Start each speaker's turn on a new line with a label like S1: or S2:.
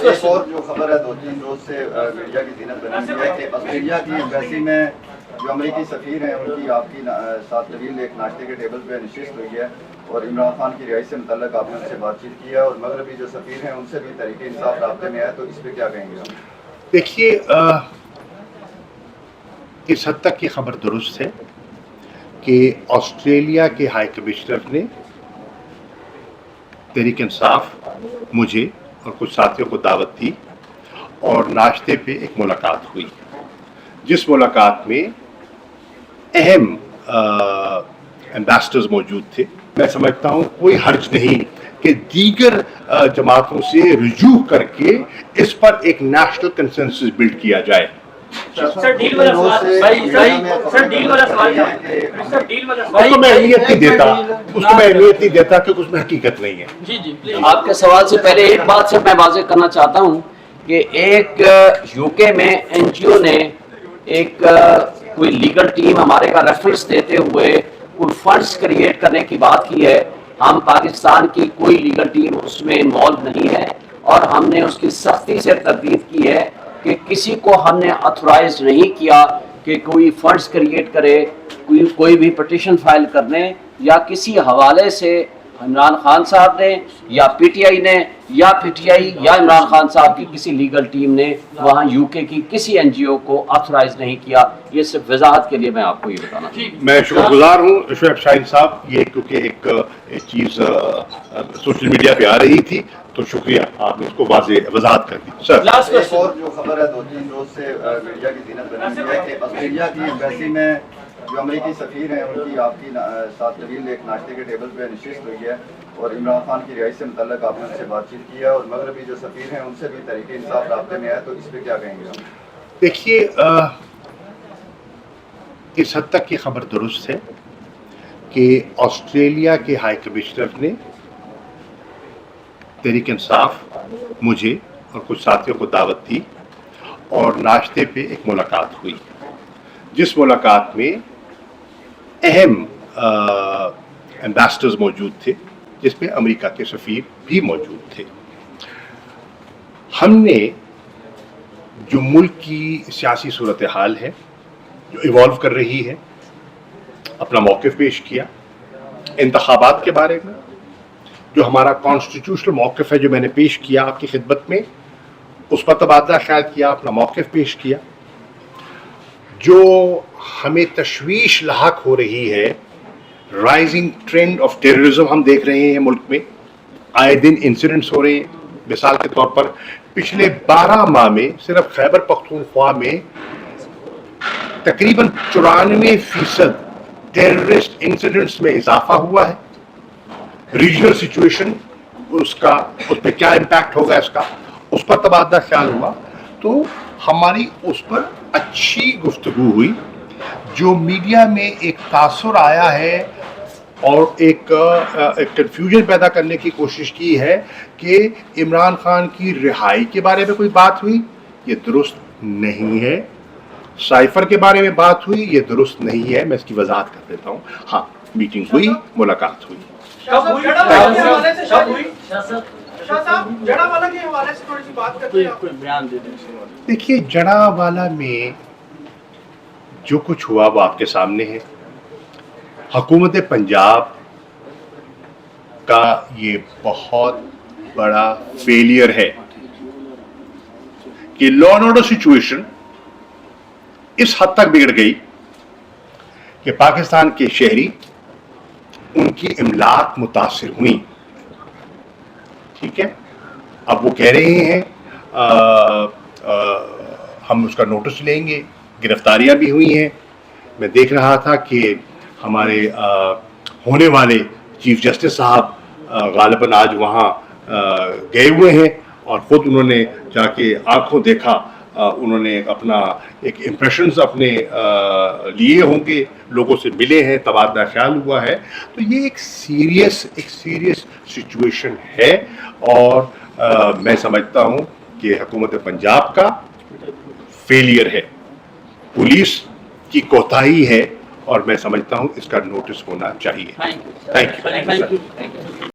S1: ایک اور جو خبر ہے 2-3 روز سے میڈیا کی زینت بنی ہوئی ہے کہ آسٹریلیا کی ایمبیسی میں جو امریکی سفیر ہیں ان کی آپ کی ساتھ طویل ایک ناشتے کے ٹیبل پہ نشست ہوئی ہے اور عمران خان کی رہائی سے متعلق آپ نے ان سے بات چیت کی ہے اور مغربی جو سفیر ہیں ان سے بھی تحریک انصاف رابطے میں ہے، تو اس پہ کیا کہیں گے؟
S2: دیکھیے، اس حد تک یہ خبر درست ہے کہ آسٹریلیا کے ہائی کمشنر نے تحریک انصاف مجھے اور کچھ ساتھیوں کو دعوت دی اور ناشتے پہ ایک ملاقات ہوئی، جس ملاقات میں اہم ایمبیسڈرز موجود تھے۔ میں سمجھتا ہوں کوئی حرج نہیں کہ دیگر جماعتوں سے رجوع کر کے اس پر ایک نیشنل کنسنسس بلڈ کیا جائے۔
S3: اس کو
S2: میں اہمیت نہیں دیتا کیونکہ اس میں حقیقت نہیں ہے۔
S4: آپ کے سوال سے پہلے ایک بات سے میں واضح کرنا چاہتا ہوں کہ ایک یو کے میں این جی او نے ایک کوئی لیگل ٹیم ہمارے کا ریفرنس دیتے ہوئے کوئی فنڈز کریٹ کرنے کی بات کی ہے۔ ہم پاکستان کی کوئی لیگل ٹیم اس میں انوالو نہیں ہے اور ہم نے اس کی سختی سے تردید کی ہے کہ کسی کو ہم نے اتھورائز نہیں کیا کہ کوئی فنڈز کریٹ کرے، کوئی بھی پٹیشن فائل کرنے یا کسی حوالے سے عمران خان صاحب نے یا پی ٹی آئی نے یا پی ٹی آئی یا عمران خان صاحب کی کسی لیگل ٹیم نے وہاں یو کے کی کسی این جی او کو آتھورائز نہیں کیا۔ یہ صرف وضاحت کے لیے میں آپ کو یہ بتانا چاہوں گا۔
S2: میں شکر گزار ہوں شعیب شاہین صاحب، یہ کیونکہ ایک چیز سوشل میڈیا پہ آ رہی تھی تو شکریہ، آپ نے اس کو واضح وضاحت کر دی۔ سر
S1: ایک اور جو خبر ہے 2-3 روز سے میڈیا کی زینت بنی ہوئی ہے کہ آسٹریلیا کی ایمبیسی میں جو امریکی سفیر ہیں ان کی آپ کی ساتھ طویل ایک ناشتے کے ٹیبل پہ نشست ہوئی ہے اور عمران خان کی رہائی سے متعلق آپ نے ان سے بات چیت کی ہے اور مغربی جو سفیر ہیں ان سے بھی تحریک انصاف رابطے میں ہے، تو اس پہ کیا کہیں گے؟
S2: دیکھیے، اس حد تک یہ خبر درست ہے کہ آسٹریلیا کے ہائی کمشنر نے تحریک انصاف مجھے اور کچھ ساتھیوں کو دعوت دی اور ناشتے پہ ایک ملاقات ہوئی، جس ملاقات میں اہم ایمبیسڈرز موجود تھے، جس میں امریکہ کے سفیر بھی موجود تھے۔ ہم نے جو ملک کی سیاسی صورتحال ہے جو ایوالو کر رہی ہے اپنا موقف پیش کیا، انتخابات کے بارے میں جو ہمارا کانسٹیٹیوشنل موقف ہے جو میں نے پیش کیا آپ کی خدمت میں، اس پر تبادلہ خیال کیا، اپنا موقف پیش کیا۔ جو ہمیں تشویش لاحق ہو رہی ہے، رائزنگ ٹرینڈ آف ٹیررزم ہم دیکھ رہے ہیں ملک میں، آئے دن انسیڈنٹس ہو رہے ہیں۔ مثال کے طور پر پچھلے 12 ماہ میں صرف خیبر پختونخوا میں تقریباً 94% ٹیررسٹ انسیڈنٹس میں اضافہ ہوا ہے۔ ریجنل سچویشن اس پہ کیا امپیکٹ ہوگا اس پر تبادلہ خیال ہوا، تو ہماری اس پر اچھی گفتگو ہوئی۔ جو میڈیا میں ایک تاثر آیا ہے اور ایک کنفیوژن پیدا کرنے کی کوشش کی ہے کہ عمران خان کی رہائی کے بارے میں کوئی بات ہوئی، یہ درست نہیں ہے۔ سائفر کے بارے میں بات ہوئی، یہ درست نہیں ہے۔ میں اس کی وضاحت کر دیتا ہوں۔ ہاں، میٹنگ ہوئی، ملاقات ہوئی۔ دیکھیے، جڑا والا میں جو کچھ ہوا وہ آپ کے سامنے ہے۔ حکومت پنجاب کا یہ بہت بڑا فیلئر ہے کہ لا اینڈ آرڈر سچویشن اس حد تک بگڑ گئی کہ پاکستان کے شہری ان کی املاک متاثر ہوئی۔ ٹھیک ہے، اب وہ کہہ رہے ہیں ہم اس کا نوٹس لیں گے، گرفتاریاں بھی ہوئی ہیں۔ میں دیکھ رہا تھا کہ ہمارے ہونے والے چیف جسٹس صاحب غالباً آج وہاں گئے ہوئے ہیں اور خود انہوں نے جا کے آنکھوں دیکھا، انہوں نے اپنا ایک امپریشنز اپنے لیے ہوں گے، لوگوں سے ملے ہیں، تبادلہ خیال ہوا ہے۔ تو یہ ایک سیریس سچویشن ہے اور میں سمجھتا ہوں کہ حکومت پنجاب کا فیلئر ہے، پولیس کی کوتاہی ہے اور میں سمجھتا ہوں اس کا نوٹس ہونا چاہیے۔ Thank you.